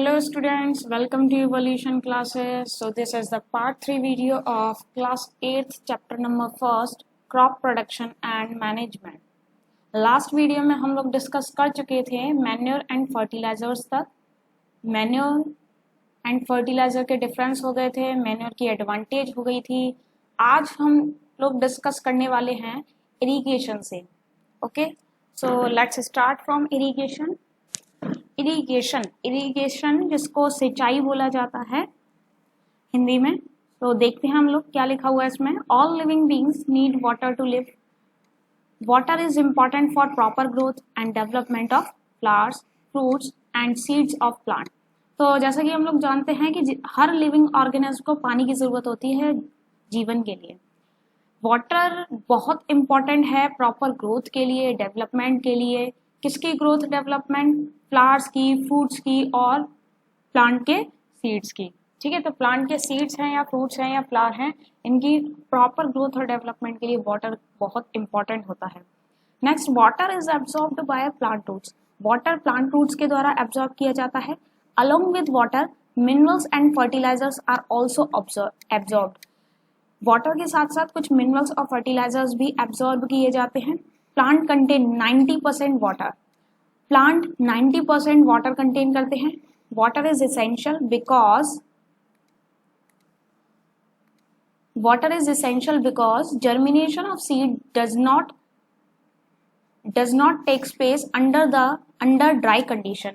Hello students, welcome to Evolution classes. So this is the part 3 video of class 8th chapter number 1st crop production and management. Last video में हम लोग discuss कर चुके थे manure and fertilisers तक। Manure and fertiliser के difference हो गए थे, मैन्योर की एडवांटेज हो गई थी। आज हम लोग डिस्कस करने वाले हैं इरिगेशन से। Okay, so let's start from irrigation. Irrigation जिसको सिंचाई बोला जाता है हिंदी में। तो देखते हैं हम लोग क्या लिखा हुआ है इसमें। All living beings need water to live. Water is important for proper growth and development of flowers, fruits and seeds of plant. तो जैसा कि हम लोग जानते हैं कि हर लिविंग ऑर्गेनिज्म को पानी की जरूरत होती है जीवन के लिए। वाटर बहुत इम्पॉर्टेंट है प्रॉपर ग्रोथ के लिए, डेवलपमेंट के लिए। किसकी ग्रोथ डेवलपमेंट? फ्लावर्स की, फ्रूट्स की और प्लांट के सीड्स की। ठीक है, तो प्लांट के सीड्स हैं या फ्रूट्स हैं या फ्लावर हैं, इनकी प्रॉपर ग्रोथ और डेवलपमेंट के लिए वाटर बहुत इंपॉर्टेंट होता है। Next, water is absorbed by plant roots. Water plant roots के द्वारा एब्जॉर्ब किया जाता है। Along with water minerals and fertilizers are also absorbed. Water के साथ साथ कुछ मिनरल्स और फर्टिलाइजर्स भी एब्जॉर्ब किए जाते हैं। Plant contain 90% water. Plant 90% water contain करते हैं। Water is essential because germination of seed does not tech space under dry condition.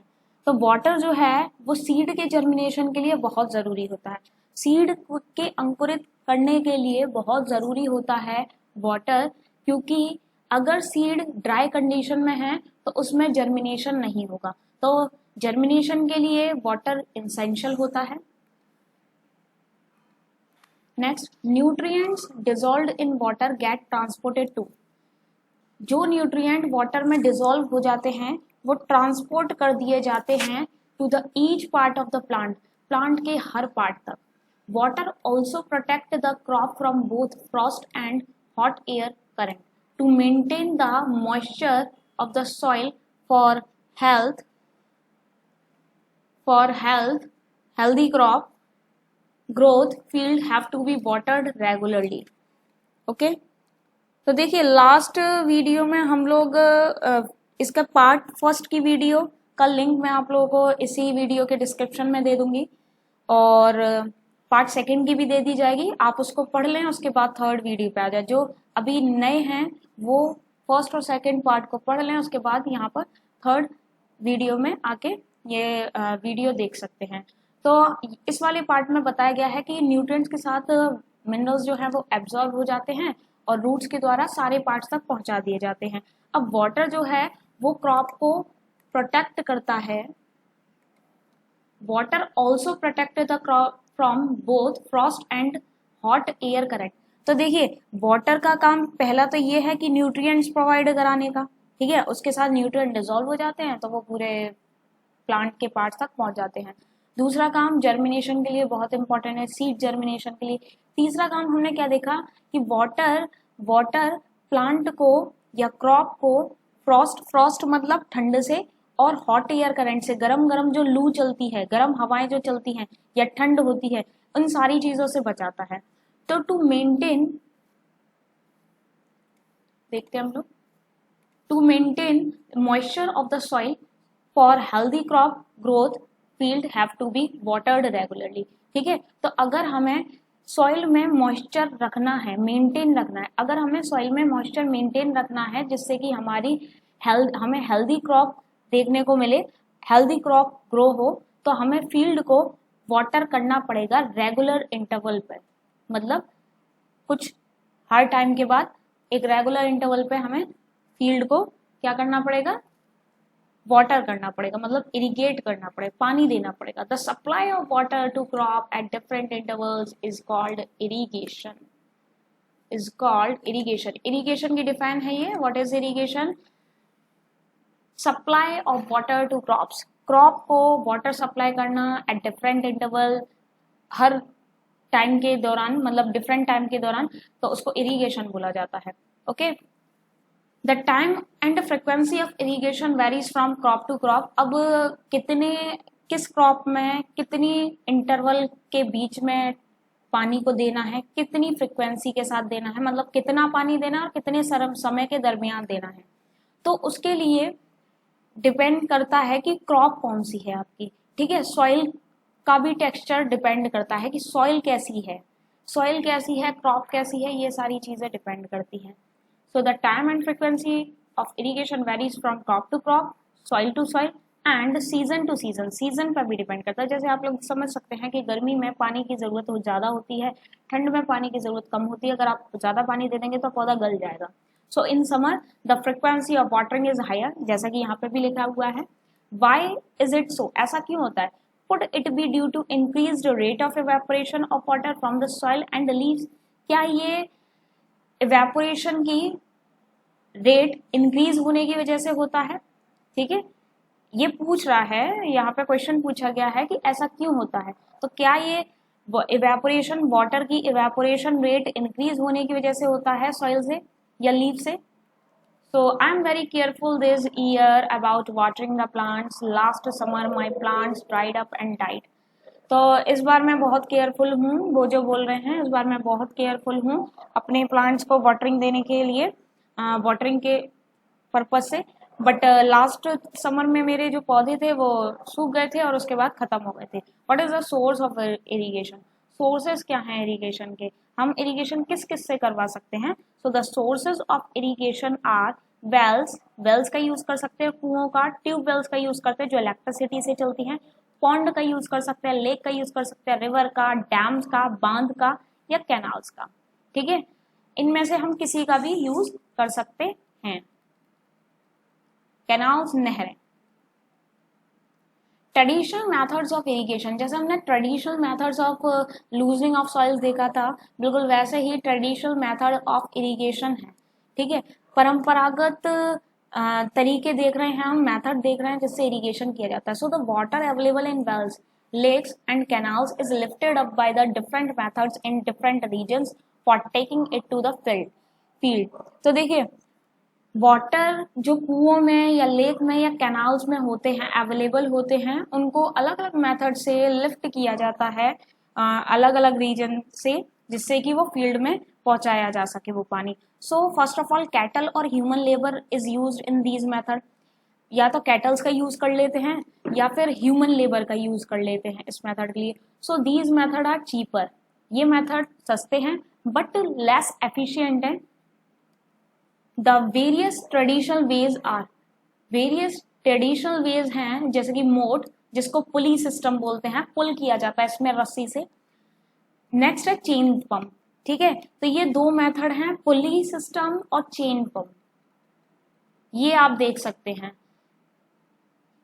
तो वाटर जो है वो सीड के जर्मिनेशन के लिए बहुत जरूरी होता है। सीड के अंकुरित करने के लिए बहुत जरूरी होता है वाटर, क्योंकि अगर सीड ड्राई कंडीशन में है तो उसमें जर्मिनेशन नहीं होगा। तो जर्मिनेशन के लिए वाटर एसेंशियल होता है। Next, nutrients dissolved in water get transported to. जो न्यूट्रिएंट वाटर में डिसॉल्व हो जाते हैं वो ट्रांसपोर्ट कर दिए जाते हैं to the each part of the plant के हर पार्ट तक। Water also protect the crop from both frost and hot air current to maintain the moisture of the soil for healthy crop growth field have to be watered regularly. Okay, तो देखिए last video में हम लोग इसका part first की video का link मैं आप लोगों को इसी वीडियो के डिस्क्रिप्शन में दे दूंगी और पार्ट सेकंड की भी दे दी जाएगी। आप उसको पढ़ लें, उसके बाद थर्ड वीडियो पे आ जाए। जो अभी नए हैं वो फर्स्ट और सेकंड पार्ट को पढ़ लें, उसके बाद यहाँ पर थर्ड वीडियो में आके ये वीडियो देख सकते हैं। तो इस वाले पार्ट में बताया गया है कि न्यूट्रिएंट्स के साथ मिनरल्स जो है वो एब्जॉर्ब हो जाते हैं और रूट्स के द्वारा सारे पार्ट्स तक पहुंचा दिए जाते हैं। अब वाटर जो है वो क्रॉप को प्रोटेक्ट करता है। Water also protect the crop from both frost and hot air current. तो देखिए वाटर का काम पहला तो ये है कि न्यूट्रिएंट्स प्रोवाइड कराने का, ठीक है। उसके साथ न्यूट्रिएंट डिसॉल्व हो जाते हैं तो वो पूरे प्लांट के पार्ट्स तक पहुंच जाते हैं। दूसरा काम जर्मिनेशन के लिए बहुत इंपॉर्टेंट है, सीड जर्मिनेशन के लिए। तीसरा काम हमने क्या देखा कि वाटर प्लांट को या क्रॉप को फ्रॉस्ट मतलब ठंड से और हॉट एयर करंट से, गरम जो लू चलती है, गरम हवाएं जो चलती हैं या ठंड होती है, उन सारी चीजों से बचाता है। तो टू मेंटेन, देखते हैं हम लोग, to maintain moisture of the soil for healthy crop growth field have to be watered regularly. ठीक है, तो अगर हमें सॉइल में मॉइस्चर रखना है, मेंटेन रखना है, अगर हमें सॉइल में मॉइस्चर मेंटेन रखना है जिससे कि हमें हेल्दी क्रॉप देखने को मिले, हेल्दी क्रॉप ग्रो हो, तो हमें फील्ड को वाटर करना पड़ेगा रेगुलर इंटरवल पर। मतलब कुछ हर टाइम के बाद एक रेगुलर इंटरवल पे हमें फील्ड को क्या करना पड़ेगा? वाटर करना पड़ेगा, मतलब इरिगेट करना पड़ेगा, पानी देना पड़ेगा। The supply of water to crop at different intervals is called irrigation. Irrigation की डिफाइन है ये। What is irrigation? Supply of water to crops. Crop को वाटर सप्लाई करना एट डिफरेंट इंटरवल, हर टाइम के दौरान, मतलब डिफरेंट टाइम के दौरान, तो उसको इरिगेशन बोला जाता है। Okay, the time and frequency of irrigation varies from crop to crop. अब कितने किस क्रॉप में कितनी इंटरवल के बीच में पानी को देना है, कितनी फ्रिक्वेंसी के साथ देना है, मतलब कितना पानी देना है और कितने समय के दरमियान देना है। तो उसके लिए डिपेंड करता है कि क्रॉप कौन सी है आपकी, ठीक है। सॉइल का भी टेक्सचर डिपेंड करता है कि सॉइल कैसी है, क्रॉप कैसी है, ये सारी चीजें डिपेंड करती हैं। So the time and frequency of irrigation varies from crop to crop, soil to soil and season to season, season पर भी डिपेंड करता है। जैसे आप लोग समझ सकते हैं कि गर्मी में पानी की जरूरत ज़्यादा होती है, ठंड में पानी की जरूरत कम होती है। अगर आप ज़्यादा पानी दे देंगे तो पौधा गल जाएगा। So in summer the frequency of watering is higher, जैसा कि यहाँ पे भी लिखा हुआ है। वाई इज इट सो, ऐसा क्यों होता है? Could it be due to increased rate of evaporation of water from the soil and the leaves? क्या ये evaporation की रेट इंक्रीज होने की वजह से होता है? ठीक है, ये पूछ रहा है, यहाँ पे क्वेश्चन पूछा गया है कि ऐसा क्यों होता है। तो क्या ये इवेपोरेशन, वाटर की इवेपोरेशन रेट इंक्रीज होने की वजह से होता है सॉइल से या लीफ से? So I'm very careful this year about watering the plants. Last summer my plants dried up and died. तो इस बार मैं बहुत केयरफुल हूँ, वो जो बोल रहे हैं, इस बार मैं बहुत केयरफुल हूँ अपने प्लांट्स को वाटरिंग देने के लिए, वाटरिंग के पर्पज से। बट लास्ट समर में मेरे जो पौधे थे वो सूख गए थे और उसके बाद खत्म हो गए थे। What is the source of irrigation? Sources क्या हैं इरिगेशन के? हम इरिगेशन किस किस से करवा सकते हैं? So the sources of irrigation are wells, wells का यूज कर सकते हैं, कुओं का, ट्यूब वेल्स का यूज करते हैं जो इलेक्ट्रिसिटी से चलती हैं, पॉन्ड का यूज कर सकते हैं, लेक का यूज कर सकते हैं, रिवर का, डैम्स का, बांध का या कैनाल्स का। ठीक है, इनमें से हम किसी का भी यूज कर सकते हैं। कैनाल्स, नहरें। ट्रेडिशनल मेथड्स ऑफ इरिगेशन, जैसे हमने traditional methods of losing of soils देखा था, बिल्कुल वैसे ही ट्रेडिशनल मेथड ऑफ इरिगेशन है। ठीक है, परंपरागत तरीके देख रहे हैं हम, मेथड देख रहे हैं जिससे इरिगेशन किया जाता है। So the water available in wells, lakes and canals is lifted up by the different methods in different regions for taking it to the field। तो देखिए, वाटर जो कुओं में या लेक में या कैनाल्स में होते हैं, अवेलेबल होते हैं, उनको अलग अलग मेथड से लिफ्ट किया जाता है अलग अलग रीजन से, जिससे कि वो फील्ड में पहुंचाया जा सके वो पानी। So first of all cattle और human labour is used in these method. या तो कैटल्स का यूज कर लेते हैं या फिर ह्यूमन लेबर का यूज कर लेते हैं इस मेथड के लिए। So these method are cheaper, ये मेथड सस्ते हैं बट लेस एफिशिएंट है। The various traditional ways are, various traditional ways हैं जैसे कि मोट, जिसको पुली सिस्टम बोलते हैं, पुल किया जाता है इसमें रस्सी से। नेक्स्ट है चेन पंप। ठीक है, तो ये दो मेथड हैं, पुली सिस्टम और चेन पंप। ये आप देख सकते हैं,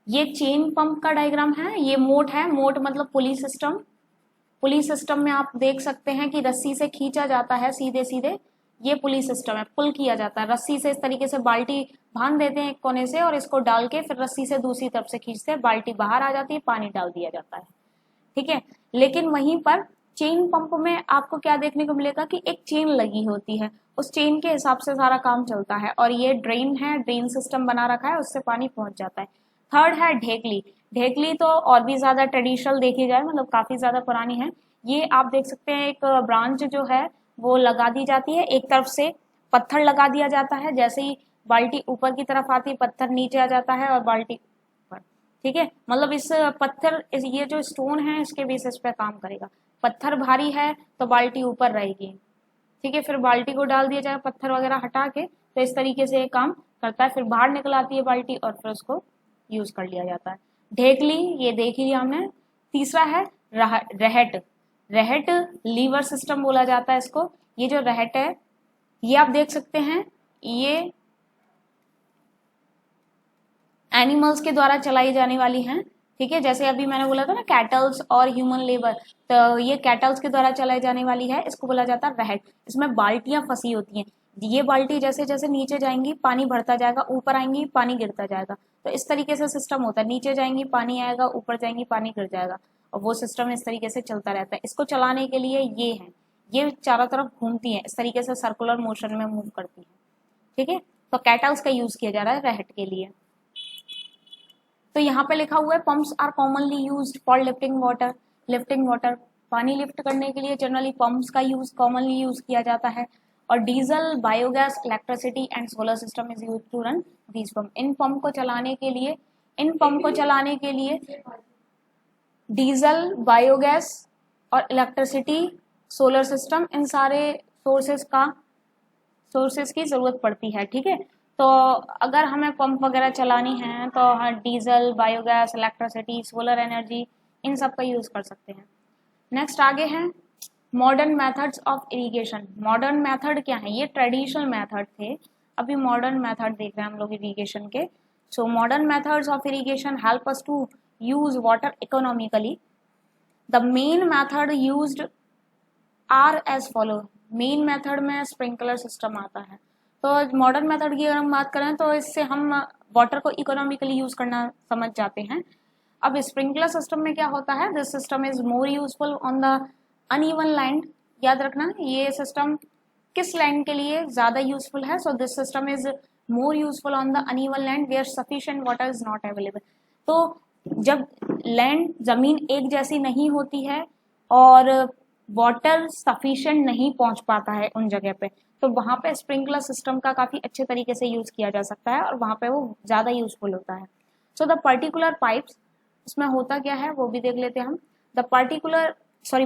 ये चेन पंप का डायग्राम है, ये मोट है, मोट मतलब पुली सिस्टम। पुली सिस्टम में आप देख सकते हैं कि रस्सी से खींचा जाता है सीधे सीधे, ये पुली सिस्टम है, पुल किया जाता है रस्सी से। इस तरीके से बाल्टी बांध देते हैं एक कोने से और इसको डाल के फिर रस्सी से दूसरी तरफ से खींचते हैं, बाल्टी बाहर आ जाती है, पानी डाल दिया जाता है। ठीक है, लेकिन वहीं पर चेन पंप में आपको क्या देखने को मिलेगा कि एक चेन लगी होती है, उस चेन के हिसाब से सारा काम चलता है, और ये ड्रेन है, ड्रेन सिस्टम बना रखा है, उससे पानी पहुंच जाता है। थर्ड है ढेकली। ढेकली तो और भी ज्यादा ट्रेडिशनल देखी जाए, मतलब काफी ज्यादा पुरानी है। ये आप देख सकते हैं, एक ब्रांच जो है वो लगा दी जाती है, एक तरफ से पत्थर लगा दिया जाता है, जैसे ही बाल्टी ऊपर की तरफ आती है पत्थर नीचे आ जाता है और बाल्टी ऊपर। ठीक है, मतलब इस पत्थर, ये जो स्टोन है इसके बेसिस पे काम करेगा। पत्थर भारी है तो बाल्टी ऊपर रहेगी। ठीक है, फिर बाल्टी को डाल दिया जाएगा पत्थर वगैरह हटा के, तो इस तरीके से ये काम करता है, फिर बाहर निकल आती है बाल्टी और फिर उसको यूज कर लिया जाता है। ढेकली ये देख लिया हमने। तीसरा है रहट। रहट लीवर सिस्टम बोला जाता है इसको। ये जो रहट है ये आप देख सकते हैं, ये एनिमल्स के द्वारा चलाई जाने वाली हैं। ठीक है, जैसे अभी मैंने बोला था ना कैटल्स और ह्यूमन लेबर, तो ये कैटल्स के द्वारा चलाई जाने वाली है, इसको बोला जाता है रहट। इसमें बाल्टियां फंसी होती हैं, ये बाल्टी जैसे जैसे नीचे जाएंगी पानी बढ़ता जाएगा, ऊपर आएंगी पानी गिरता जाएगा, तो इस तरीके से सिस्टम होता है। नीचे जाएंगी पानी आएगा, ऊपर जाएंगी पानी गिर जाएगा, और वो सिस्टम इस तरीके से चलता रहता है। इसको चलाने के लिए ये है, ये चारों तरफ घूमती है, इस तरीके से सर्कुलर मोशन में मूव करती है। ठीक है, तो कैटल्स का यूज किया जा रहा है रहट के लिए। तो यहाँ पे लिखा हुआ है pumps are commonly used for lifting water. Lifting water, पानी लिफ्ट करने के लिए जनरली पंप्स का यूज कॉमनली यूज किया जाता है। और diesel, biogas, electricity and solar system is used to run these pump. इन पंप को चलाने के लिए डीजल, बायोगैस और इलेक्ट्रिसिटी, सोलर सिस्टम, इन सारे सोर्सेस की जरूरत पड़ती है। ठीक है, तो अगर हमें पंप वगैरह चलानी है तो हाँ, diesel, biogas, electricity, solar energy, इन सब का यूज कर सकते हैं। नेक्स्ट आगे है modern methods of irrigation. Modern method क्या है? ये ट्रेडिशनल मेथड थे, अभी मॉडर्न मेथड देख रहे हैं हम लोग इरिगेशन के। So modern methods of irrigation help us to use water economically. The main method used are as follow. Main method में स्प्रिंकलर सिस्टम आता है। तो मॉडर्न मेथड की अगर हम बात करें तो इससे हम वाटर को इकोनॉमिकली यूज करना समझ जाते हैं। अब स्प्रिंकलर सिस्टम में क्या होता है? This system is more useful on the uneven land. याद रखना ये सिस्टम किस लैंड के लिए ज्यादा यूजफुल है। So this system is more useful on the uneven land where sufficient water is not available. तो जब लैंड, जमीन एक जैसी नहीं होती है और वाटर सफिशिएंट नहीं पहुंच पाता है उन जगह पे, तो वहां पे स्प्रिंकलर सिस्टम का काफी अच्छे तरीके से यूज किया जा सकता है और वहां पे वो ज्यादा यूजफुल होता है। सो द पर्टिकुलर पाइप्स, इसमें होता क्या है वो भी देख लेते हैं हम। The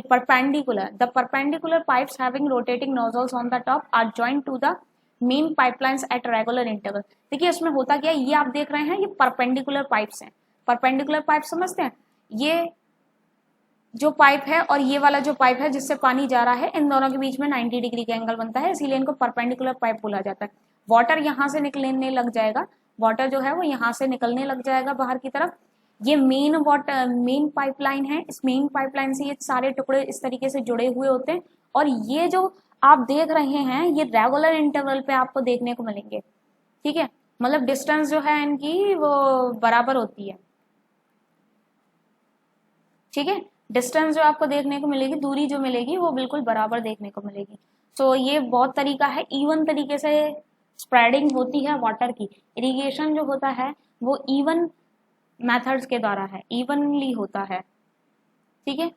perpendicular pipes having rotating nozzles on the top are joined to the main pipelines at regular interval। देखिए इसमें होता क्या है, ये आप देख रहे हैं ये परपेंडिकुलर पाइप्स हैं। परपेंडिकुलर पाइप समझते हैं? ये जो पाइप है और ये वाला जो पाइप है जिससे पानी जा रहा है, इन दोनों के बीच में 90 डिग्री का एंगल बनता है, इसीलिए इनको परपेंडिकुलर पाइप बोला जाता है। वाटर यहाँ से निकलने लग जाएगा, वाटर जो है वो यहाँ से निकलने लग जाएगा बाहर की तरफ। ये मेन पाइपलाइन है। इस मेन पाइपलाइन से ये सारे टुकड़े इस तरीके से जुड़े हुए होते हैं और ये जो आप देख रहे हैं ये रेगुलर इंटरवल पे आपको देखने को मिलेंगे। ठीक है, मतलब डिस्टेंस जो है इनकी वो बराबर होती है। ठीक है, डिस्टेंस जो आपको देखने को मिलेगी, दूरी जो मिलेगी वो बिल्कुल बराबर देखने को मिलेगी। तो ये बहुत तरीका है, इवन तरीके से स्प्रेडिंग होती है वाटर की। इरिगेशन जो होता है वो इवन मेथड्स के द्वारा है, इवनली होता है। ठीक है,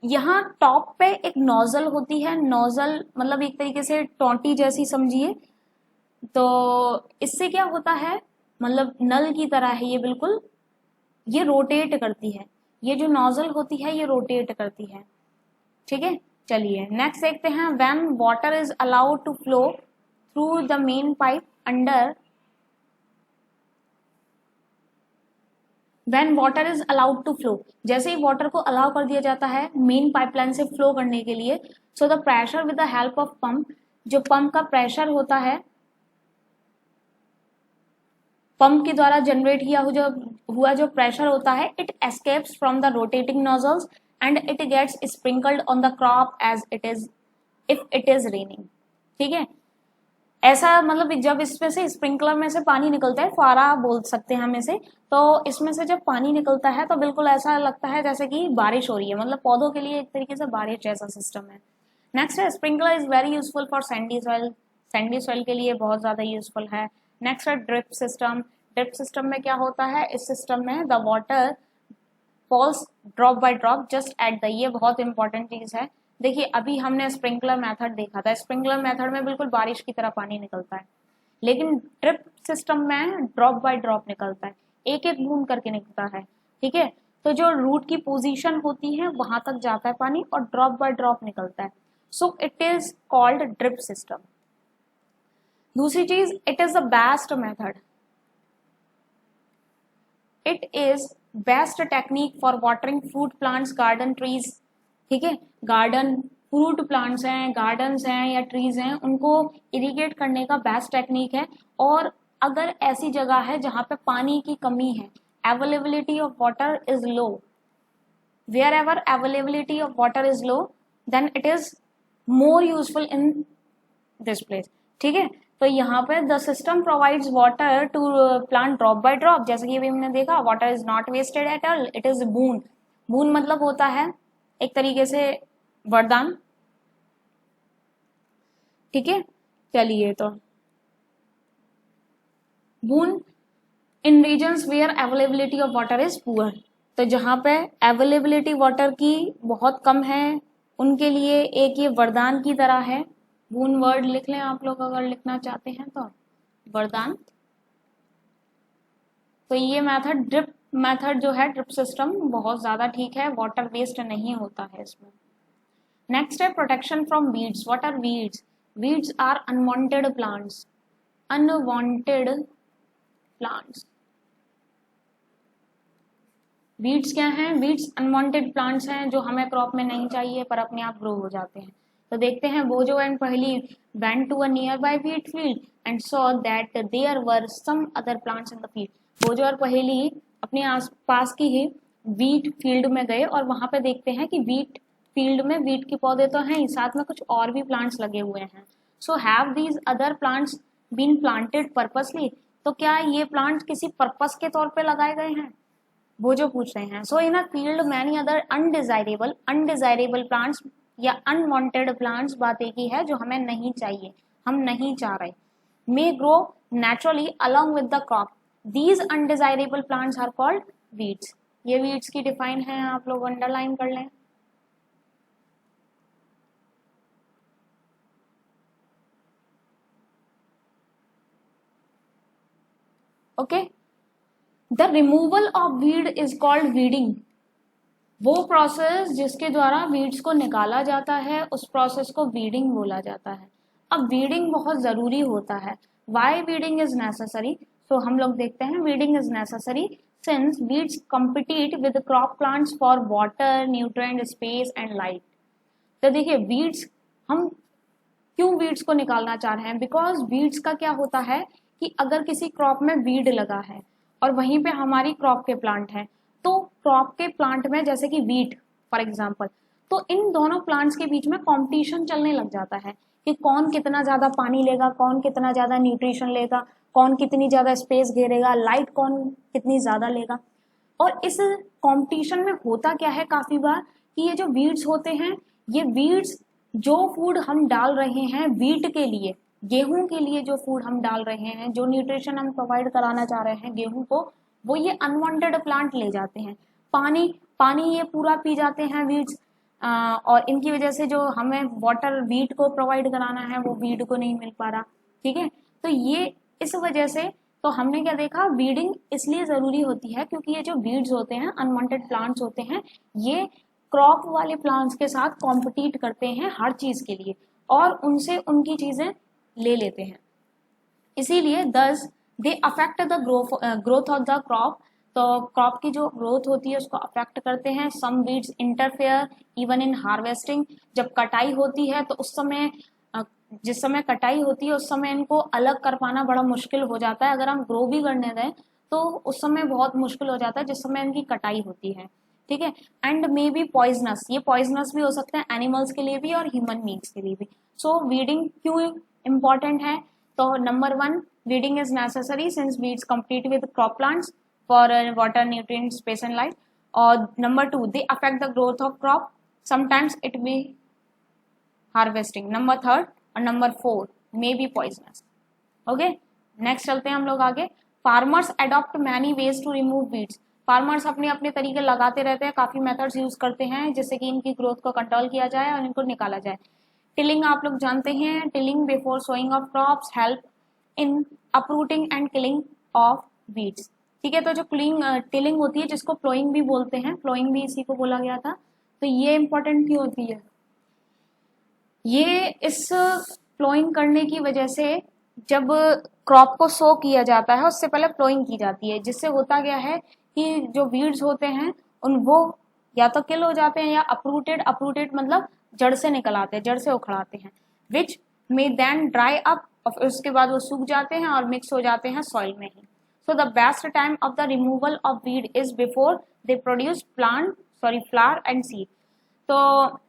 यहाँ टॉप पे एक नोजल होती है। नोजल मतलब एक तरीके से टोंटी जैसी समझिए। तो इससे क्या होता है, मतलब नल की तरह है ये बिल्कुल, ये रोटेट करती है। ये जो नोजल होती है ये रोटेट करती है। ठीक है, चलिए नेक्स्ट देखते हैं। When water is allowed to flow through the main pipe under, when water is allowed to flow, जैसे ही वाटर को अलाउ कर दिया जाता है मेन पाइपलाइन से फ्लो करने के लिए, so the pressure with the help of pump, जो पंप का प्रेशर होता है, पंप के द्वारा जनरेट किया हुआ जो प्रेशर होता है, it escapes from the rotating nozzles and it gets sprinkled on the crop as it is if it is raining. ठीक है, ऐसा मतलब जब इसमें से स्प्रिंकलर में से पानी निकलता है, फुहारा बोल सकते हैं हम इसे, तो इसमें से जब पानी निकलता है तो बिल्कुल ऐसा लगता है जैसे कि बारिश हो रही है, मतलब पौधों के लिए एक तरीके से बारिश जैसा सिस्टम है। नेक्स्ट है sprinkler is very useful for Sandy soil. Sandy soil के लिए बहुत ज्यादा यूजफुल है। नेक्स्ट है ड्रिप सिस्टम। ड्रिप सिस्टम में क्या होता है, इस सिस्टम में the water falls drop by drop just at the, ये बहुत इंपॉर्टेंट चीज है। देखिए अभी हमने स्प्रिंकलर मेथड देखा था, स्प्रिंकलर मेथड में बिल्कुल बारिश की तरह पानी निकलता है, लेकिन ड्रिप सिस्टम में ड्रॉप बाय ड्रॉप निकलता है, एक एक बूंद करके निकलता है। ठीक है, तो जो रूट की पोजीशन होती है वहां तक जाता है पानी और ड्रॉप बाय ड्रॉप निकलता है। So it is called drip system. दूसरी चीज, it is the best method, it is best technique for watering fruit plants, garden, trees. ठीक है, गार्डन, फ्रूट प्लांट्स हैं, गार्डन्स हैं या ट्रीज हैं, उनको इरिगेट करने का बेस्ट टेक्निक है। और अगर ऐसी जगह है जहां पे पानी की कमी है, availability of water is low, wherever availability of water is low, then it is more useful in this place. ठीक है, तो यहाँ पे the system provides water to plant drop by drop, जैसे कि अभी हमने देखा, water is not wasted at all, it is बूंद। बूंद मतलब होता है एक तरीके से वरदान। ठीक है, चलिए तो बूंद in regions where availability of water is poor, तो जहाँ पे अवेलेबिलिटी वाटर की बहुत कम है उनके लिए एक ये वरदान की तरह है। बून वर्ड लिख लें आप लोग अगर लिखना चाहते हैं तो, वरदान। तो ये मेथड ड्रिप मेथड जो है, ड्रिप सिस्टम बहुत ज़्यादा ठीक है, वाटर वेस्ट नहीं होता है इसमें। नेक्स्ट है protection from weeds. What are weeds? Weeds are unwanted plants, unwanted plants. Weeds क्या हैं? वीड्स अनवांटेड प्लांट्स हैं जो हमें क्रॉप में नहीं चाहिए पर अपने आप ग्रो हो जाते हैं। तो देखते हैं, बोजो एंड पहली went to a nearby wheat field and saw that there were some other plants in the field। बोजो और पहेली अपने आसपास की ही वीट फील्ड में गए और वहां पे देखते हैं कि वीट फील्ड में वीट के पौधे तो हैं, साथ में कुछ और भी प्लांट्स लगे हुए हैं। So have these other plants been planted purposely? तो क्या ये प्लांट किसी पर्पस के तौर पे लगाए गए हैं, वो जो पूछ रहे हैं। So in a field many other undesirable plants या अनवांटेड प्लांट्स, बात एक ही है, जो हमें नहीं चाहिए, हम नहीं चाह रहे, may grow naturally along with the crop. These undesirable plants are called weeds. ये वीड्स की डिफाइन है, आप लोग अंडरलाइन कर लें। Okay, the removal of weed is called weeding. वो प्रोसेस जिसके द्वारा वीड्स को निकाला जाता है उस प्रोसेस को वीडिंग बोला जाता है। अब वीडिंग बहुत जरूरी होता है। Why weeding is necessary? तो हम लोग देखते हैं, weeding is necessary since weeds compete with crop plants for water, nutrient, space and light. तो देखिए वीड्स, हम क्यों वीड्स को निकालना चाह रहे हैं? बिकॉज वीड्स का क्या होता है कि अगर किसी क्रॉप में वीड लगा है और वहीं पे हमारी क्रॉप के प्लांट हैं, तो क्रॉप के प्लांट में जैसे कि वीट फॉर एग्जांपल, तो इन दोनों प्लांट्स के बीच में कंपटीशन चलने लग जाता है कि कौन कितना ज्यादा पानी लेगा, कौन कितना ज्यादा न्यूट्रिशन लेगा, कौन कितनी ज्यादा स्पेस घेरेगा, लाइट कौन कितनी ज्यादा लेगा। और इस कंपटीशन में होता क्या है काफी बार कि ये जो वीड्स होते हैं, ये वीड्स जो फूड हम डाल रहे हैं वीट के लिए, गेहूं के लिए जो फूड हम डाल रहे हैं, जो न्यूट्रिशन हम प्रोवाइड कराना चाह रहे हैं गेहूं को, वो ये अनवांटेड प्लांट ले जाते हैं। पानी पानी ये पूरा पी जाते हैं वीड्स, और इनकी वजह से जो हमें वाटर वीट को प्रोवाइड कराना है वो वीड को नहीं मिल पा रहा। ठीक है, तो ये इस वजह से तो हमने क्या देखा, वीडिंग इसलिए जरूरी होती है क्योंकि ये जो वीड्स होते हैं, अनवांटेड प्लांट्स होते हैं, ये क्रॉप वाले प्लांट्स के साथ कॉम्पिटिट करते हैं हर चीज के लिए और उनसे उनकी चीजें ले लेते हैं। इसीलिए thus they affect the growth of the crop. तो क्रॉप की जो ग्रोथ होती है उसको अफेक्ट करते हैं। Some weeds interfere even in harvesting. जब कटाई होती है तो उस समय जिस समय कटाई होती है उस समय इनको अलग कर पाना बड़ा मुश्किल हो जाता है। अगर हम ग्रो भी करने दें तो उस समय बहुत मुश्किल हो जाता है जिस समय इनकी कटाई होती है। ठीक है, एंड मे बी पॉइजनस, ये पॉइजनस भी हो सकते हैं एनिमल्स के लिए भी और ह्यूमन बींग्स के लिए भी। सो वीडिंग क्यों इम्पॉर्टेंट है? तो number one, weeding is necessary since weeds compete with crop plants for water, nutrient, space and light। और number two, they affect the growth of crop, sometimes it be harvesting। Number third और number four may be poisonous। Okay, next चलते हैं हम लोग आगे। Farmers adopt many ways to remove weeds. Farmers अपने अपने तरीके लगाते रहते हैं, काफी मेथड्स यूज करते हैं जिससे कि इनकी ग्रोथ को कंट्रोल किया जाए और इनको निकाला जाए। टिलिंग आप लोग जानते हैं, tilling before sowing of crops help in uprooting and killing of weeds. ठीक है, तो जो टिलिंग होती है जिसको प्लोइंग भी बोलते हैं, प्लोइंग भी इसी को बोला गया था। तो ये इंपॉर्टेंट क्यों होती है? ये इस प्लोइंग करने की वजह से जब क्रॉप को सो किया जाता है उससे पहले प्लोइंग की जाती है, जिससे होता गया है कि जो वीड्स होते हैं उन वो या तो किल हो जाते हैं या अपरूटेड मतलब जड़ से निकल आते हैं, जड़ से उखड़ाते हैं, विच मे देन ड्राई अप, और उसके बाद वो सूख जाते हैं और मिक्स हो जाते हैं सॉइल में ही। So the best time of the removal of weed is before they produce flower and seed. तो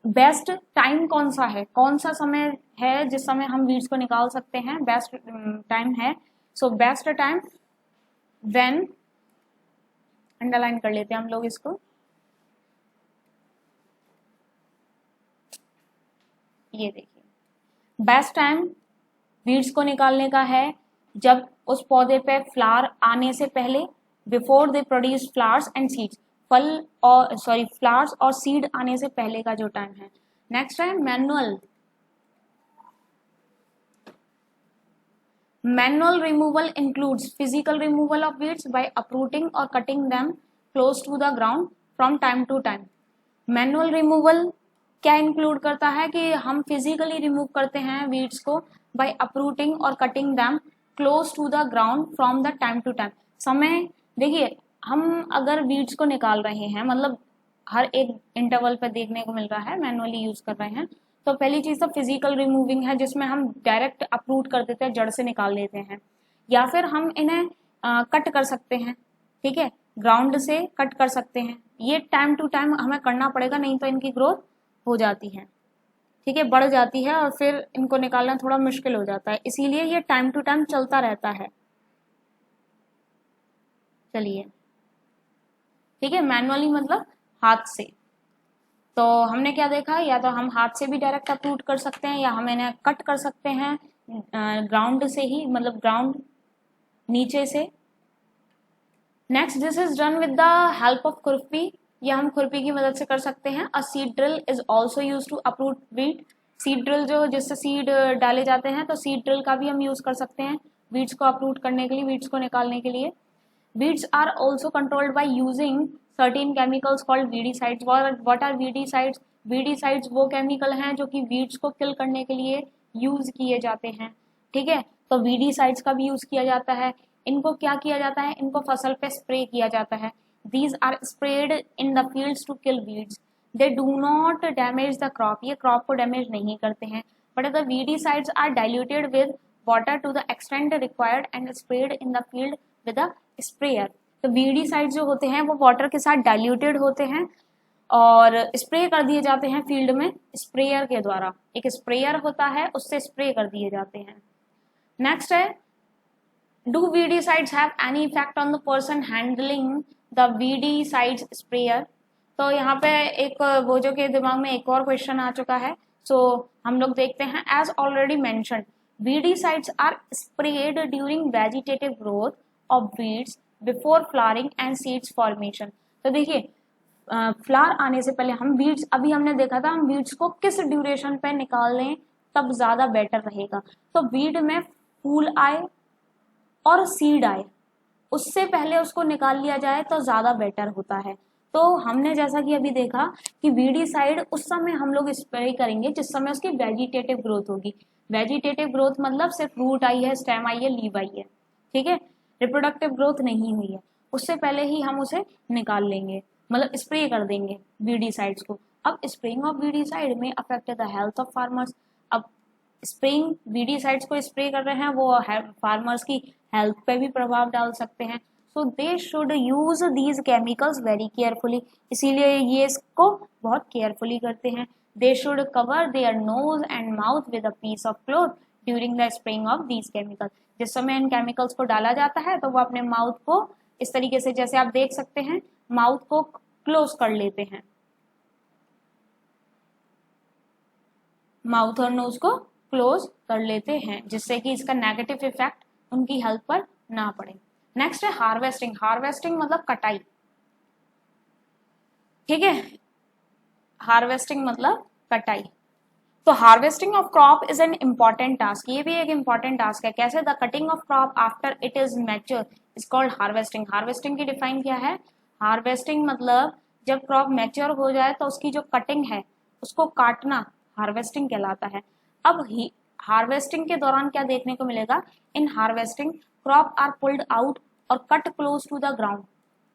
बेस्ट टाइम कौन सा है, कौन सा समय है जिस समय हम वीड्स को निकाल सकते हैं? बेस्ट टाइम है, so best time when, underline कर लेते हैं हम लोग इसको, ये देखिए बेस्ट टाइम वीड्स को निकालने का है जब उस पौधे पे फ्लावर आने से पहले, before they produce flowers and seeds, फल और फ्लावर्स और सीड आने से पहले का जो टाइम है। नेक्स्ट है manual. Manual removal includes physical removal of weeds by uprooting और cutting them close to the ground from time to time. Manual removal क्या इंक्लूड करता है कि हम फिजिकली रिमूव करते हैं वीड्स को बाय uprooting और cutting them close to the ground from the time to time. समय देखिए, हम अगर वीड्स को निकाल रहे हैं, मतलब हर एक इंटरवल पे देखने को मिल रहा है मैनुअली यूज कर रहे हैं, तो पहली चीज तो फिजिकल रिमूविंग है, जिसमें हम डायरेक्ट अपरूट कर देते हैं, जड़ से निकाल लेते हैं, या फिर हम इन्हें कट कर सकते हैं, ठीक है, ग्राउंड से कट कर सकते हैं। ये टाइम टू टाइम हमें करना पड़ेगा, नहीं तो इनकी ग्रोथ हो जाती है, ठीक है, बढ़ जाती है और फिर इनको निकालना थोड़ा मुश्किल हो जाता है, इसीलिए ये टाइम टू टाइम चलता रहता है। चलिए, ठीक है, मैनुअली मतलब हाथ से। तो हमने क्या देखा, या तो हम हाथ से भी डायरेक्ट अपरूट कर सकते हैं, या हम इन्हें कट कर सकते हैं ग्राउंड से ही, मतलब ग्राउंड नीचे से। Next, this is done with the help of खुरपी, या हम खुरपी की मदद से कर सकते हैं। A seed drill is also use to uproot weed. Seed drill जो जिससे सीड डाले जाते हैं, तो सीड ड्रिल का भी हम यूज कर सकते हैं वीड्स को अपरूट करने के लिए, वीड्स को निकालने के लिए। Weeds are also controlled by using certain chemicals called weedicides. What are weedicides? Weedicides वो केमिकल हैं जो कि weeds को किल करने के लिए यूज किए जाते हैं, ठीक है। तो weedicides का भी यूज किया जाता है। इनको क्या किया जाता है, इनको फसल पे स्प्रे किया जाता है। These are sprayed in the fields to kill weeds. They do not damage the crop. ये crop को डैमेज नहीं करते हैं, but the weedicides are diluted with water to the extent required and sprayed in the field with a sprayer. तो weedicide जो होते हैं वो वाटर के साथ डाइल्यूटेड होते हैं और स्प्रे कर दिए जाते हैं फील्ड में स्प्रेयर के द्वारा। एक स्प्रेयर होता है, उससे स्प्रे कर दिए जाते हैं। नेक्स्ट है, do weedicides have any effect on the person handling the weedicides sprayer. तो यहाँ पे एक वो जो के दिमाग में एक और क्वेश्चन आ चुका है, सो हम लोग देखते हैं। As already mentioned, weedicides are spread during vegetative growth of weeds before flowering and seeds formation. तो देखिए, फ्लावर आने से पहले हम वीड्स, अभी हमने देखा था हम वीड्स को किस ड्यूरेशन पे निकाल लें तब ज्यादा बेटर रहेगा। तो वीड में फूल आए और सीड आए, उससे पहले उसको निकाल लिया जाए तो ज्यादा बेटर होता है। तो हमने जैसा कि अभी देखा कि वीडीसाइड उस समय हम लोग स्प्रे करेंगे जिस समय उसकी वेजिटेटिव ग्रोथ होगी। वेजिटेटिव ग्रोथ मतलब सिर्फ रूट आई है, स्टेम आई है, लीव आई है, ठीक है, रिप्रोडक्टिव ग्रोथ नहीं हुई है, उससे पहले ही हम उसे निकाल लेंगे, मतलब स्प्रे कर देंगे वीडीसाइड्स को। अब स्प्रेइंग ऑफ वीडीसाइड में affect the health of farmers. अब स्प्रेइंग वीडीसाइड्स को स्प्रे कर रहे हैं, वो फार्मर्स की हेल्थ पे भी प्रभाव डाल सकते हैं। So they should use these chemicals very carefully, इसीलिए ये इसको बहुत केयरफुली करते हैं। They should cover their nose and mouth with a piece of cloth during the spraying of these chemicals. जिस समय इन केमिकल्स को डाला जाता है तो वो अपने माउथ को इस तरीके से, जैसे आप देख सकते हैं, माउथ को क्लोज कर लेते हैं, माउथ और नोज को क्लोज कर लेते हैं, जिससे कि इसका नेगेटिव इफेक्ट उनकी हेल्थ पर ना पड़े। नेक्स्ट है हार्वेस्टिंग। हार्वेस्टिंग मतलब कटाई, ठीक है, हार्वेस्टिंग मतलब कटाई। तो harvesting of crop is an important task, ये भी एक इम्पॉर्टेंट टास्क है। कैसे? The cutting of crop after it is mature is called harvesting. Harvesting की डिफाइन क्या है? हार्वेस्टिंग मतलब जब क्रॉप मैच्योर हो जाए तो उसकी जो कटिंग है उसको काटना हार्वेस्टिंग कहलाता है। अब हार्वेस्टिंग के दौरान क्या देखने को मिलेगा? In harvesting crop are pulled out और cut close to the ground,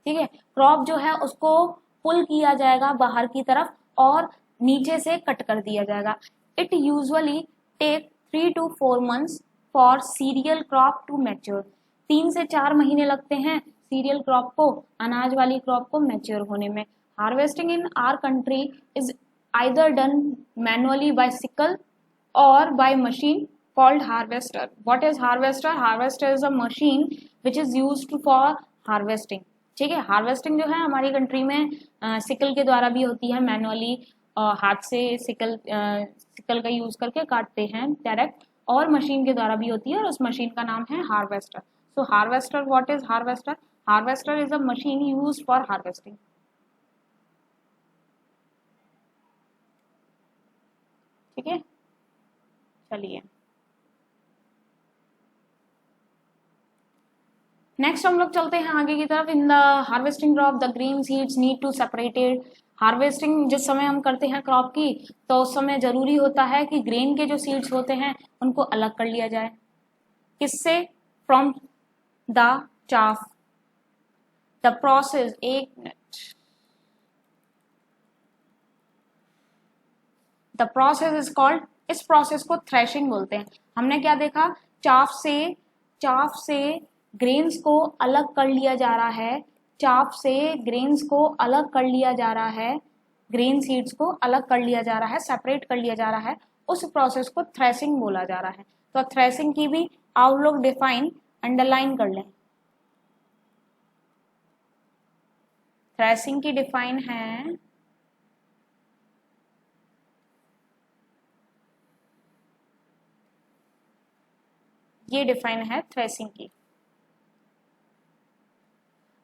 ठीक है, क्रॉप जो है उसको पुल किया जाएगा बाहर की तरफ और नीचे से कट कर दिया जाएगा। It usually take 3 to 4 months for cereal crop to mature. 3 से 4 महीने लगते हैं सीरियल क्रॉप को, अनाज वाली क्रॉप को मैच्योर होने में। Harvesting in our country is either done manually by sickle or by machine called harvester. What is harvester? Harvester is a machine which is used for harvesting, ठीक है। Harvesting जो है हमारी कंट्री में sickle के द्वारा भी होती है, मैनुअली हाथ से सिकल का यूज करके काटते हैं डायरेक्ट, और मशीन के द्वारा भी होती है और उस मशीन का नाम है harvester. So harvester, what is harvester? Harvester is a machine used for harvesting. ठीक है, चलिए नेक्स्ट हम लोग चलते हैं आगे की तरफ. In the harvesting crop the green seeds need to separated. Harvesting जिस समय हम करते हैं क्रॉप की, तो उस समय जरूरी होता है कि ग्रेन के जो सीड्स होते हैं उनको अलग कर लिया जाए. किससे? From the chaff. The process, एक मिनट, द प्रोसेस इज कॉल्ड, इस प्रोसेस को थ्रेशिंग बोलते हैं. हमने क्या देखा? चाफ से ग्रेन्स को अलग कर लिया जा रहा है. चाफ से ग्रेन्स को अलग कर लिया जा रहा है, ग्रेन सीड्स को अलग कर लिया जा रहा है, सेपरेट कर लिया जा रहा है. उस प्रोसेस को थ्रेसिंग बोला जा रहा है. तो थ्रेसिंग की भी आप लोग डिफाइन अंडरलाइन कर लें. थ्रेसिंग की डिफाइन है, ये डिफाइन है थ्रेसिंग की.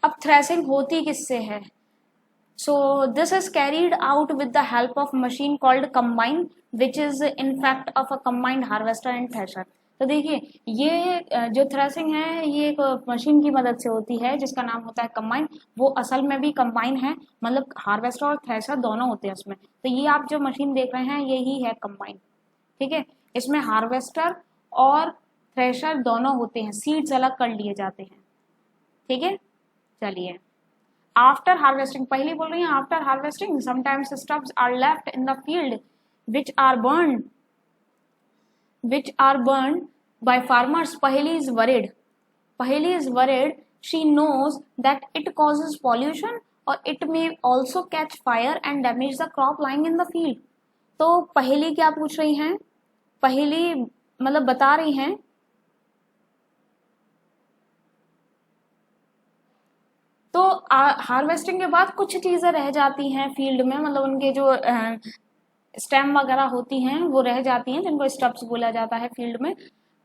अब थ्रेसिंग होती किससे है? So this is carried out with the help of machine called combine, which is in fact of a combined harvester and thresher. तो देखिए, ये जो थ्रेसिंग है ये एक मशीन की मदद से होती है जिसका नाम होता है कंबाइन. वो असल में भी कंबाइन है, मतलब हार्वेस्टर और थ्रेशर दोनों होते हैं उसमें. तो ये आप जो मशीन देख रहे हैं यही है कंबाइन. ठीक है, इसमें हार्वेस्टर और थ्रेशर दोनों होते हैं, सीड्स अलग कर लिए जाते हैं. ठीक है, चलिए. आफ्टर हार्वेस्टिंग, पहले बोल रही हैं after harvesting sometimes stubs are left in the field which are burned by farmers. Paheli is worried. She knows that it causes pollution or it may also catch fire and damage the crop lying in the field. तो पहली क्या पूछ रही हैं? पहली मतलब बता रही हैं तो हार्वेस्टिंग के बाद कुछ चीजें रह जाती हैं फील्ड में, मतलब उनके जो स्टेम वगैरह होती हैं वो रह जाती हैं, जिनको स्टब्स बोला जाता है फील्ड में.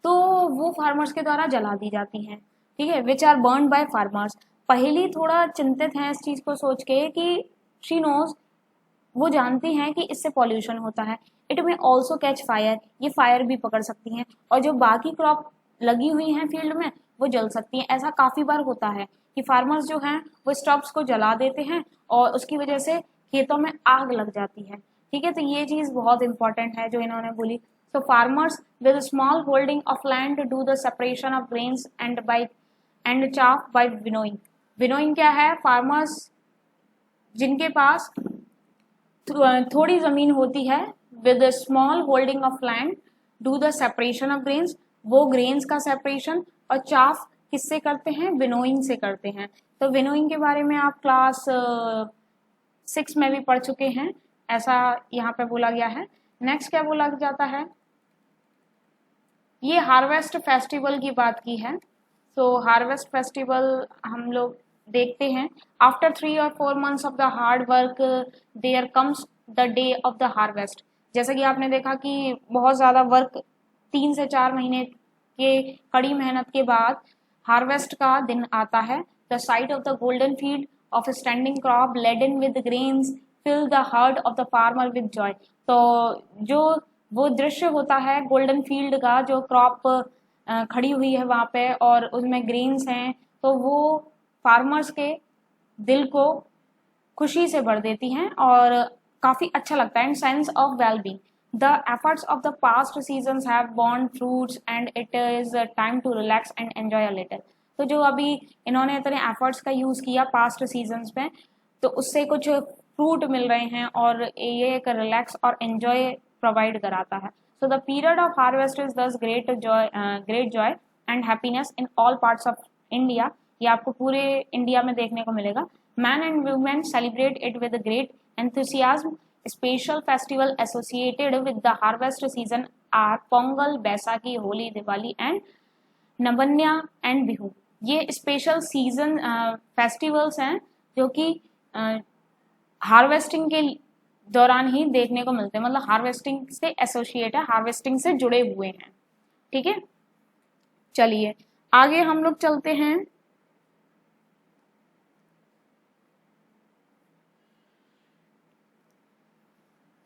तो वो फार्मर्स के द्वारा जला दी जाती हैं. ठीक है, which are burn by farmers. पहली थोड़ा चिंतित हैं इस चीज को सोच के कि शी नोज, वो जानती हैं कि इससे पॉल्यूशन होता है. इट में ऑल्सो कैच फायर, ये फायर भी पकड़ सकती हैं, और जो बाकी क्रॉप लगी हुई हैं फील्ड में वो जल सकती हैं. ऐसा काफी बार होता है कि फार्मर्स जो हैं वो स्टब्स को जला देते हैं और उसकी वजह से खेतों में आग लग जाती है. ठीक है, तो ये चीज बहुत इंपॉर्टेंट है जो इन्होंने बोली. So farmers with small holding of land do the separation of grains and chaff by winnowing. Winnowing क्या है? फार्मर्स जिनके पास थोड़ी जमीन होती है, with small holding of land do the separation of grains, वो ग्रेन्स का सेपरेशन, और चाफ किससे करते हैं? विनोइंग से करते हैं. तो विनोइंग के बारे में आप क्लास 6 में भी पढ़ चुके हैं, ऐसा यहाँ पे बोला गया है. नेक्स्ट क्या बोला जाता है? ये हार्वेस्ट फेस्टिवल की बात की है. तो हार्वेस्ट फेस्टिवल हम लोग देखते हैं. आफ्टर 3 और 4 months of the hard work there comes the day of the harvest. जैसा कि आपने देखा कि बहुत ज्यादा वर्क, 3 से 4 महीने के कड़ी मेहनत के बाद हार्वेस्ट का दिन आता है. The sight of the golden field of standing crop laden with grains fill the heart of the farmer with joy. तो जो वो दृश्य होता है गोल्डन फील्ड का, जो क्रॉप खड़ी हुई है वहां पे और उसमें ग्रेन्स हैं, तो वो फार्मर्स के दिल को खुशी से भर देती हैं और काफी अच्छा लगता है. And sense of wellbeing. The efforts of the past seasons have borne fruits and it is time to relax and enjoy a little. तो जो अभी इन्होंने इतने एफर्ट्स का यूज किया पास्ट सीजन्स में, तो उससे कुछ फ्रूट मिल रहे हैं और ये एक रिलैक्स और एंजॉय प्रोवाइड कराता है. So the period of harvest is thus great joy and happiness in all parts of India. ये आपको पूरे इंडिया में देखने को मिलेगा. Man and women celebrate it with great enthusiasm. Special festival associated with the harvest season are Pongal, Baisakhi, Holi, Diwali and Navanya and Bihu. ये special season festivals हैं जो कि हार्वेस्टिंग के दौरान ही देखने को मिलते हैं, मतलब हार्वेस्टिंग से एसोसिएट है, हार्वेस्टिंग से जुड़े हुए हैं. ठीक है, चलिए आगे हम लोग चलते हैं।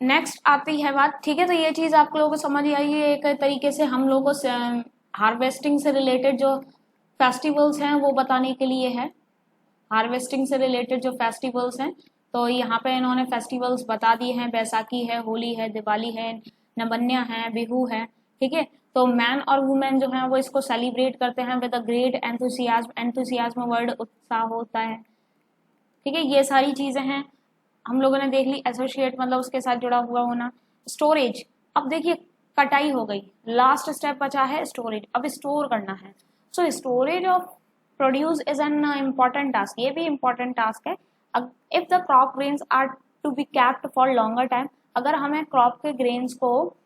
नेक्स्ट आती है बात, ठीक है, तो ये चीज आप लोगों को समझ आई है। एक तरीके से हम लोगों को हार्वेस्टिंग से रिलेटेड जो फेस्टिवल्स हैं वो बताने के लिए है। हार्वेस्टिंग से रिलेटेड जो फेस्टिवल्स हैं, तो यहाँ पे इन्होंने फेस्टिवल्स बता दिए हैं। बैसाखी है, होली है, दिवाली है, नबन्या है, बिहू है, ठीक है। तो मैन और वुमेन जो है वो इसको सेलिब्रेट करते हैं with a great enthusiasm. Enthusiasm word उत्साह होता है, ठीक है। ये सारी चीजें हैं हम लोगों ने देख ली। एसोसिएट मतलब उसके साथ जुड़ा हुआ होना। स्टोरेज, अब देखिए कटाई हो गई, लास्ट स्टेप बचा है स्टोरेज। अब स्टोर करना है। So storage of produce is an important task, ये भी इम्पॉर्टेंट टास्क है। If the crop grains are to be kept for longer time, अगर हमें क्रॉप के ग्रेन्स को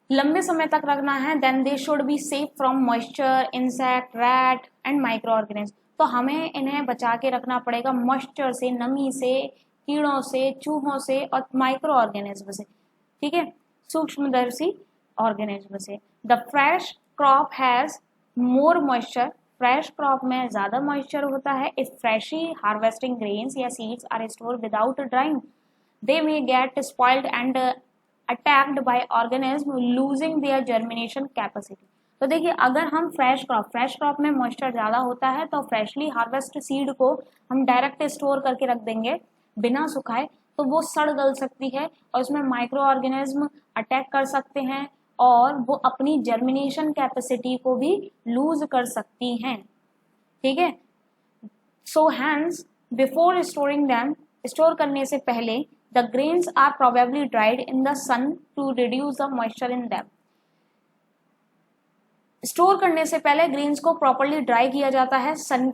लंबे समय तक रखना है, then they should be safe from moisture, insect, rat and micro organism. तो हमें इन्हें बचा के रखना पड़ेगा मॉइस्चर से, नमी से, कीड़ों से, चूहों से और माइक्रो ऑर्गेनिज्म से, ठीक है, सूक्ष्मदर्शी ऑर्गेनिज्म से। The fresh crop has more moisture, fresh crop में ज्यादा मॉइस्चर होता है। इफ फ्रेशी हार्वेस्टिंग ग्रेन्स या seeds are store without drying, they may get spoiled and attacked by organism losing their germination capacity। तो देखिए अगर हम फ्रेश क्रॉप में मॉइस्चर ज्यादा होता है, तो फ्रेशली हार्वेस्ट सीड को हम डायरेक्ट स्टोर करके रख देंगे बिना सुखाए, तो वो सड़ गल सकती है और उसमें माइक्रो ऑर्गेनिज्म अटैक कर सकते हैं और वो अपनी जर्मिनेशन कैपेसिटी को भी लूज कर सकती हैं, ठीक है। So hence before storing them, store करने से पहले the grains are probably dried in the sun to reduce the moisture in them। Store करने से पहले ग्रेन्स को प्रॉपरली ड्राई किया जाता है सन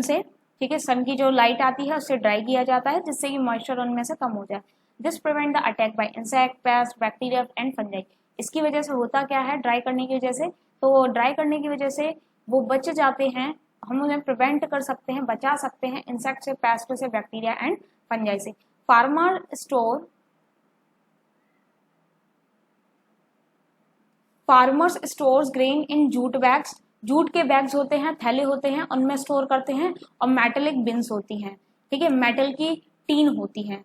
से, ठीक है, सन की जो लाइट आती है उससे ड्राई किया जाता है, जिससे कि मॉइस्चर उनमें से कम हो जाए। This prevent the attack by insect, paste, bacteria and fungi. इसकी वजह से होता क्या है, ड्राई करने की वजह से, तो ड्राई करने की वजह से वो बच जाते हैं, हम उन्हें प्रिवेंट कर सकते हैं, बचा सकते हैं इंसेक्ट से, पेस्ट से, बैक्टीरिया एंड फंजाई से। Farmers stores grain in jute bags, jute के बैग्स होते हैं, थैले होते हैं, उनमें स्टोर करते हैं, और मेटेलिक बिन्स होती हैं, ठीक है, मेटल की टीन होती हैं।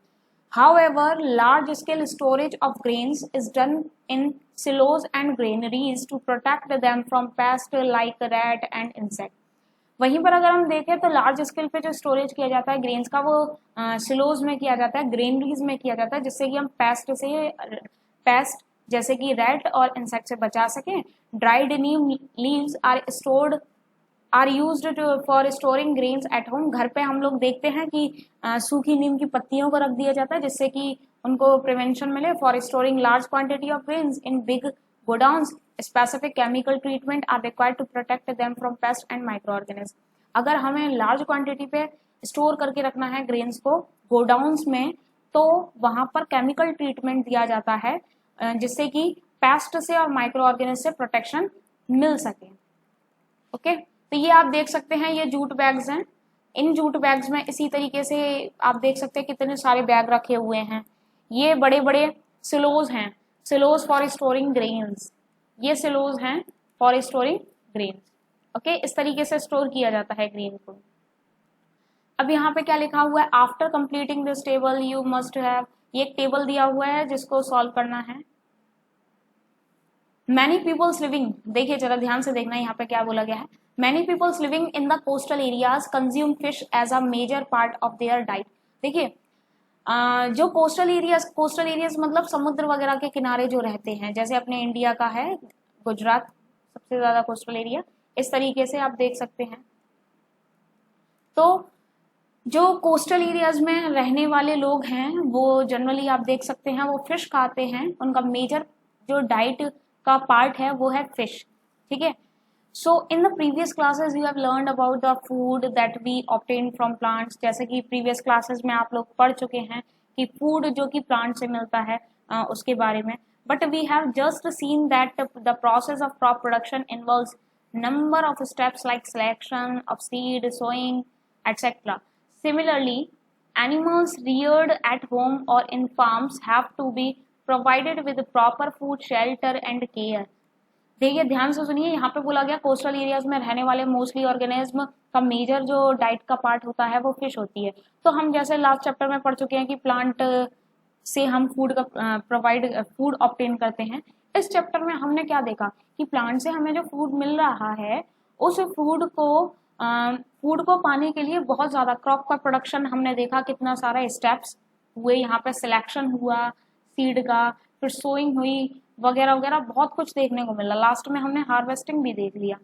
However large scale storage of grains is done in silos and granaries to protect them from pest like rat and insect. वहीं पर अगर हम देखें तो लार्ज स्केल पे जो स्टोरेज किया जाता है ग्रेन्स का, वो सिलोज में किया जाता है, ग्रेनरीज में किया जाता है, जिससे कि हम पेस्ट जैसे कि रैट और इंसेक्ट से बचा सकें। Dried neem leaves are used for storing grains at home. घर पे हम लोग देखते हैं कि सूखी नीम की पत्तियों को रख दिया जाता है, जिससे कि उनको प्रिवेंशन मिले। For storing large quantity of grains in big godowns, specific chemical treatment are required to protect them from pest and micro organism. अगर हमें लार्ज क्वांटिटी पे स्टोर करके रखना है ग्रेन्स को गोडाउन्स में, तो वहां पर केमिकल ट्रीटमेंट दिया जाता है, जिससे कि पेस्ट से और माइक्रो ऑर्गेनिज्म से प्रोटेक्शन मिल सके। ओके, तो ये आप देख सकते हैं, ये जूट बैग्स हैं। इन जूट बैग्स में इसी तरीके से आप देख सकते हैं कितने सारे बैग रखे हुए हैं। ये बड़े बड़े सिलोज हैं, सिलोज फॉर स्टोरिंग ग्रेन्स, ये सिलोज हैं फॉर स्टोरिंग ग्रेन्स। ओके, इस तरीके से स्टोर किया जाता है ग्रेन को। अब यहाँ पे क्या लिखा हुआ है, after completing this table you must have, ये एक टेबल दिया हुआ है जिसको सॉल्व करना है। मैनी पीपल्स लिविंग, देखिए जरा ध्यान से देखना यहाँ पे क्या बोला गया है। Many peoples living in the coastal areas consume fish as a major part of their diet. देखिए जो कोस्टल एरियाज मतलब समुद्र वगैरह के किनारे जो रहते हैं, जैसे अपने इंडिया का है गुजरात सबसे ज्यादा कोस्टल एरिया, इस तरीके से आप देख सकते हैं। तो जो कोस्टल एरियाज में रहने वाले लोग हैं वो जनरली आप देख सकते हैं वो फिश खाते हैं, उनका मेजर जो डाइट का पार्ट है वो है फिश, ठीक है। So in the previous classes you have learned about the food that we obtain from plants, जैसे कि प्रीवियस क्लासेस में आप लोग पढ़ चुके हैं कि फूड जो कि प्लांट से मिलता है उसके बारे में। But we have just seen that the process of crop production involves number of steps like selection of seed, sowing, etc. Similarly, animals reared at home or in farms have to be provided with proper food, shelter and care. देखिए ध्यान से सुनिए, यहाँ पे बोला गया coastal areas में रहने वाले मोस्टली ऑर्गेनिज्म का मेजर जो डाइट का पार्ट होता है वो फिश होती है। तो हम जैसे लास्ट चैप्टर में पढ़ चुके हैं कि प्लांट से हम फूड का फूड ऑब्टेन करते हैं। इस चैप्टर में हमने क्या देखा कि प्लांट से हमें जो फूड मिल रहा है उस फूड को पाने के लिए बहुत ज्यादा क्रॉप का प्रोडक्शन हमने देखा, कितना सारा स्टेप्स हुए, यहाँ पे सिलेक्शन हुआ सीड का, फिर सोइंग हुई वगैरह वगैरह, बहुत कुछ देखने को मिला। लास्ट में हमने हार्वेस्टिंग भी देख लिया।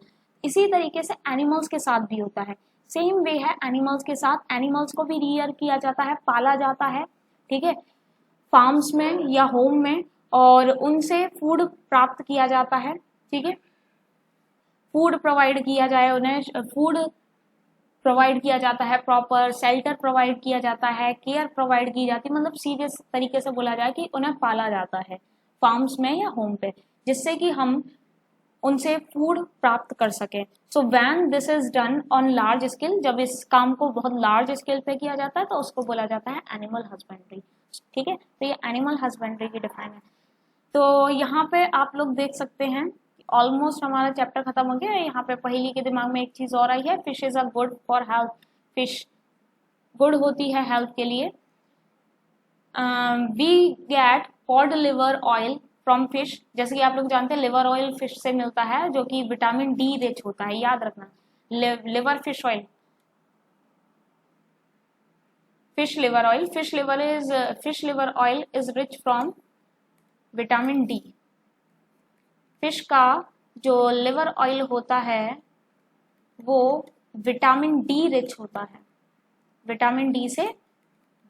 इसी तरीके से एनिमल्स के साथ भी होता है, सेम वे है एनिमल्स के साथ। एनिमल्स को भी रियर किया जाता है, पाला जाता है, ठीक है, फार्म्स में या होम में, और उनसे फूड प्राप्त किया जाता है, ठीक है, फूड प्रोवाइड किया जाए उन्हें, फूड प्रोवाइड किया जाता है, प्रॉपर शेल्टर प्रोवाइड किया जाता है, केयर प्रोवाइड की जाती है, मतलब सीरियस तरीके से बोला जाए कि उन्हें पाला जाता है फार्म्स में या होम पे, जिससे कि हम उनसे फूड प्राप्त कर सके। So when this is done on large scale, जब इस काम को बहुत लार्ज स्केल पे किया जाता है तो उसको बोला जाता है एनिमल हस्बेंड्री, ठीक है। तो ये एनिमल हस्बेंड्री की डिफाइन है। तो यहाँ पे आप लोग देख सकते हैं ऑलमोस्ट हमारा चैप्टर खत्म हो गया है। यहाँ पे पहेली के दिमाग में एक चीज और आई है, fish is a good for health. Fish good होती है हेल्थ के लिए। We get cod liver oil from fish, जैसे कि आप लोग जानते हैं लिवर ऑयल फिश से मिलता है जो कि विटामिन डी रिच होता है, याद रखना। Liver fish oil, fish liver oil is rich from vitamin D. Fish का जो लिवर ऑयल होता है वो विटामिन डी रिच होता है, विटामिन डी से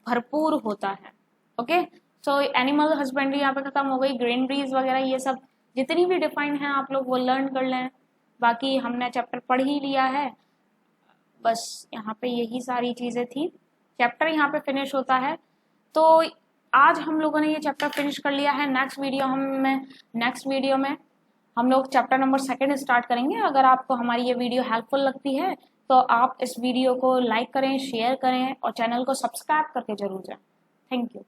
भरपूर होता है। ओके, सो एनिमल हस्बेंड्री यहाँ पे खत्म हो गई। ग्रेनरीज वगैरह ये सब जितनी भी डिफाइन है आप लोग वो लर्न कर लें, बाकी हमने चैप्टर पढ़ ही लिया है, बस यहाँ पे यही सारी चीजें थी। चैप्टर यहाँ पे फिनिश होता है। तो आज हम लोगों ने ये चैप्टर फिनिश कर लिया है। नेक्स्ट वीडियो में हम लोग चैप्टर नंबर 2 स्टार्ट करेंगे। अगर आपको हमारी ये वीडियो हेल्पफुल लगती है तो आप इस वीडियो को लाइक करें, शेयर करें और चैनल को सब्सक्राइब करके जरूर जाएं। Thank you.